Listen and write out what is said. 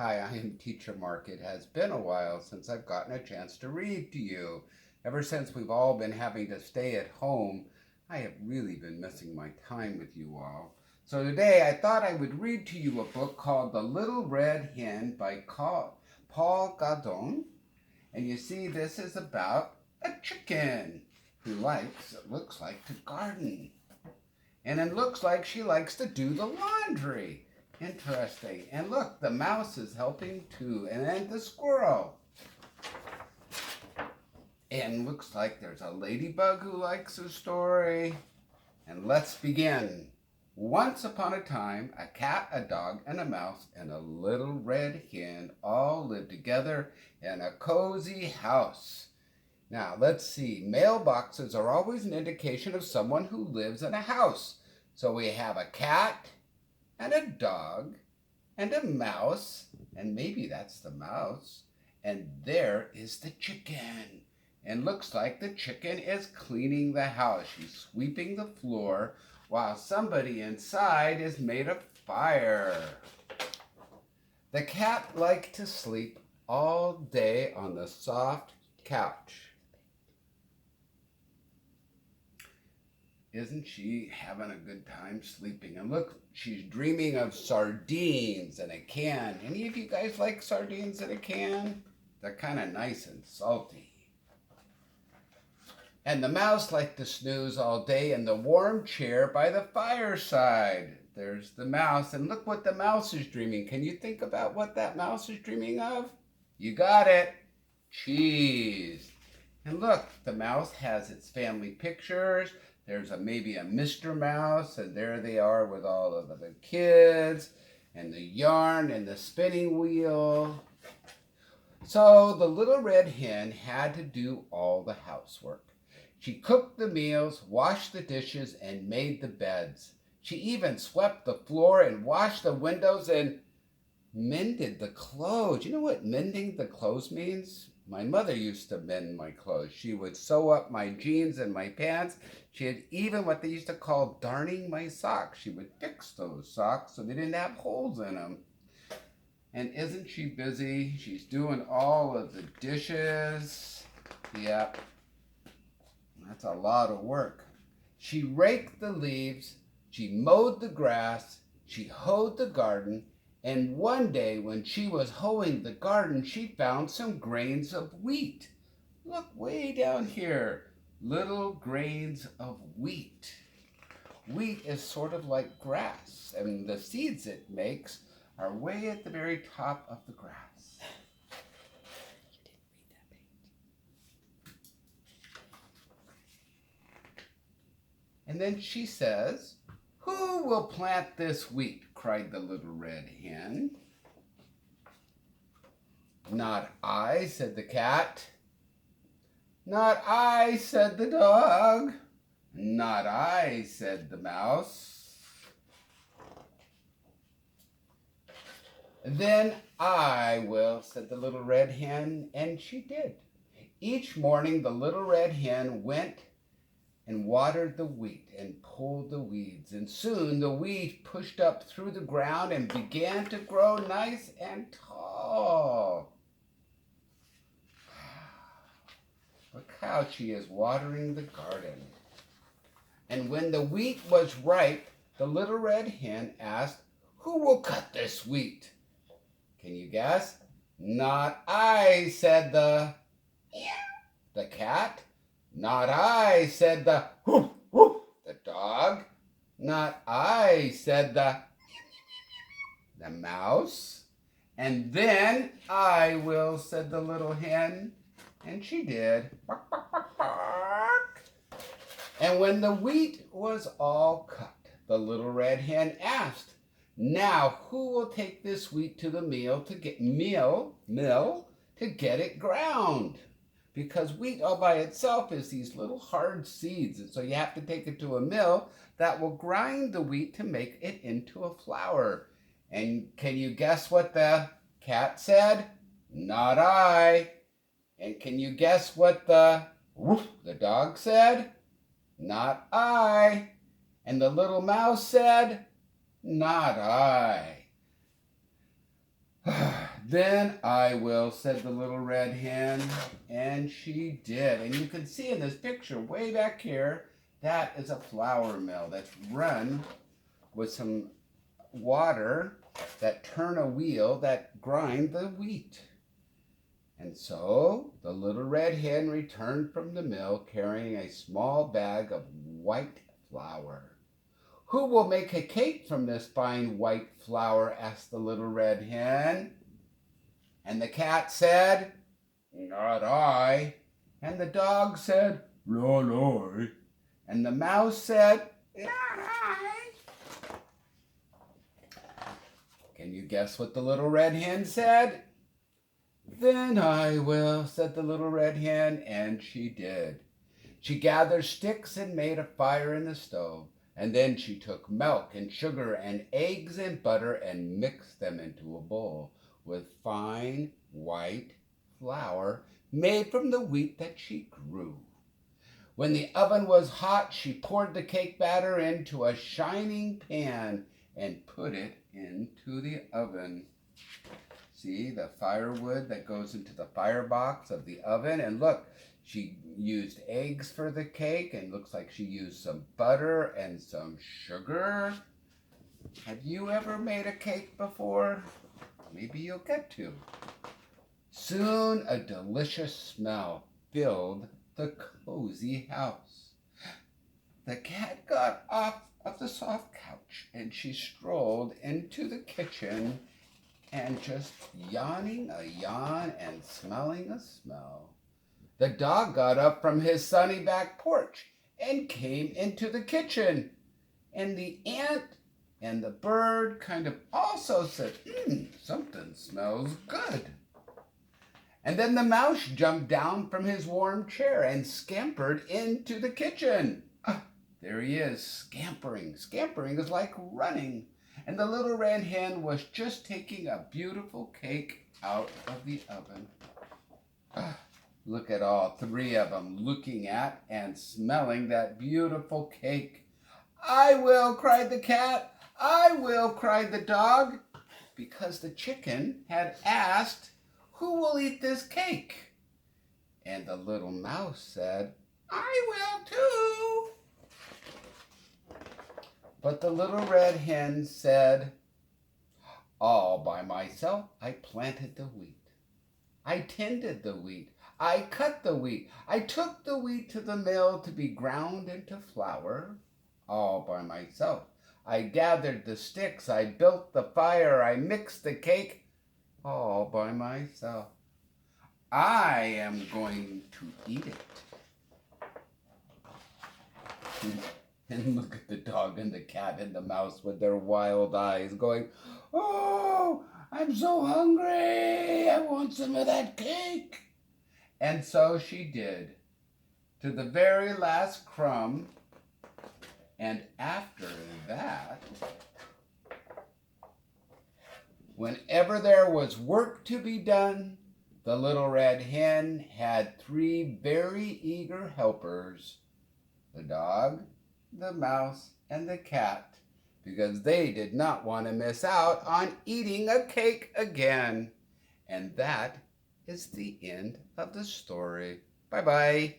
Hi, I am Teacher Mark. It has been a while since I've gotten a chance to read to you. Ever since we've all been having to stay at home, I have really been missing my time with you all. So today I thought I would read to you a book called The Little Red Hen by Paul Gauguin. And you see, this is about a chicken who likes, it looks like, to garden. And it looks like she likes to do the laundry. Interesting. And look, the mouse is helping too. And then the squirrel. And looks like there's a ladybug who likes a story. And let's begin. Once upon a time, a cat, a dog, and a mouse, and a little red hen all lived together in a cozy house. Now, let's see. Mailboxes are always an indication of someone who lives in a house. So we have a cat and a dog and a mouse, and maybe that's the mouse. And there is the chicken. And looks like the chicken is cleaning the house. She's sweeping the floor while somebody inside is made a fire. The cat liked to sleep all day on the soft couch. Isn't she having a good time sleeping? And look, she's dreaming of sardines in a can. Any of you guys like sardines in a can? They're kind of nice and salty. And the mouse liked to snooze all day in the warm chair by the fireside. There's the mouse, and look what the mouse is dreaming. Can you think about what that mouse is dreaming of? You got it. Cheese. And look, the mouse has its family pictures. There's maybe a Mr. Mouse, and there they are with all of the kids, and the yarn, and the spinning wheel. So the little red hen had to do all the housework. She cooked the meals, washed the dishes, and made the beds. She even swept the floor and washed the windows and mended the clothes. You know what mending the clothes means? My mother used to mend my clothes. She would sew up my jeans and my pants. She had even what they used to call darning my socks. She would fix those socks so they didn't have holes in them. And isn't she busy? She's doing all of the dishes. Yep, that's a lot of work. She raked the leaves. She mowed the grass. She hoed the garden. And one day when she was hoeing the garden, she found some grains of wheat. Look way down here, little grains of wheat. Wheat is sort of like grass, and the seeds it makes are way at the very top of the grass. And then she says, "Who will plant this wheat?" cried the little red hen. "Not I," said the cat. "Not I," said the dog. "Not I," said the mouse. "Then I will," said the little red hen, and she did. Each morning the little red hen went and watered the wheat and pulled the weeds. And soon the wheat pushed up through the ground and began to grow nice and tall. Look how she is watering the garden. And when the wheat was ripe, the little red hen asked, "Who will cut this wheat?" Can you guess? "Not I," said the cat. "Not I," said the dog. "Not I," said the mouse. "And then I will," said the little hen. And she did. Bark, bark, bark, bark. And when the wheat was all cut, the little red hen asked, "Now who will take this wheat to the mill to get it ground?" Because wheat all by itself is these little hard seeds. And so you have to take it to a mill that will grind the wheat to make it into a flour. And can you guess what the cat said? "Not I." And can you guess what the dog said? "Not I." And the little mouse said, "Not I." Then I will, said the little red hen, and she did. And you can see in this picture way back here, that is a flour mill that's run with some water that turn a wheel that grind the wheat. And so the little red hen returned from the mill carrying a small bag of white flour. Who will make a cake from this fine white flour? Asked the little red hen. And the cat said, Not I. And the dog said, Not I. And the mouse said, Not I. Can you guess what the little red hen said? Then I will, said the little red hen, and she did. She gathered sticks and made a fire in the stove, and then she took milk and sugar and eggs and butter and mixed them into a bowl with fine white flour made from the wheat that she grew. When the oven was hot, she poured the cake batter into a shining pan and put it into the oven. See the firewood that goes into the firebox of the oven. And look, she used eggs for the cake and looks like she used some butter and some sugar. Have you ever made a cake before? Maybe you'll get to. Soon a delicious smell filled the cozy house. The cat got off of the soft couch and she strolled into the kitchen and just yawning a yawn and smelling a smell. The dog got up from his sunny back porch and came into the kitchen. And the ant and the bird kind of also said, something smells good. And then the mouse jumped down from his warm chair and scampered into the kitchen. There he is, scampering. Scampering is like running. And the little red hen was just taking a beautiful cake out of the oven. Look at all three of them looking at and smelling that beautiful cake. I will, cried the cat. I will, cried the dog, because the chicken had asked, who will eat this cake? And the little mouse said, I will too. But the little red hen said, all by myself I planted the wheat. I tended the wheat. I cut the wheat. I took the wheat to the mill to be ground into flour. All by myself. I gathered the sticks. I built the fire. I mixed the cake. All by myself. I am going to eat it. And look at the dog and the cat and the mouse with their wild eyes going, oh, I'm so hungry. I want some of that cake. And so she did, to the very last crumb. And after that, whenever there was work to be done, the little red hen had three very eager helpers, the dog, the mouse, and the cat, because they did not want to miss out on eating a cake again. And that is the end of the story. Bye-bye.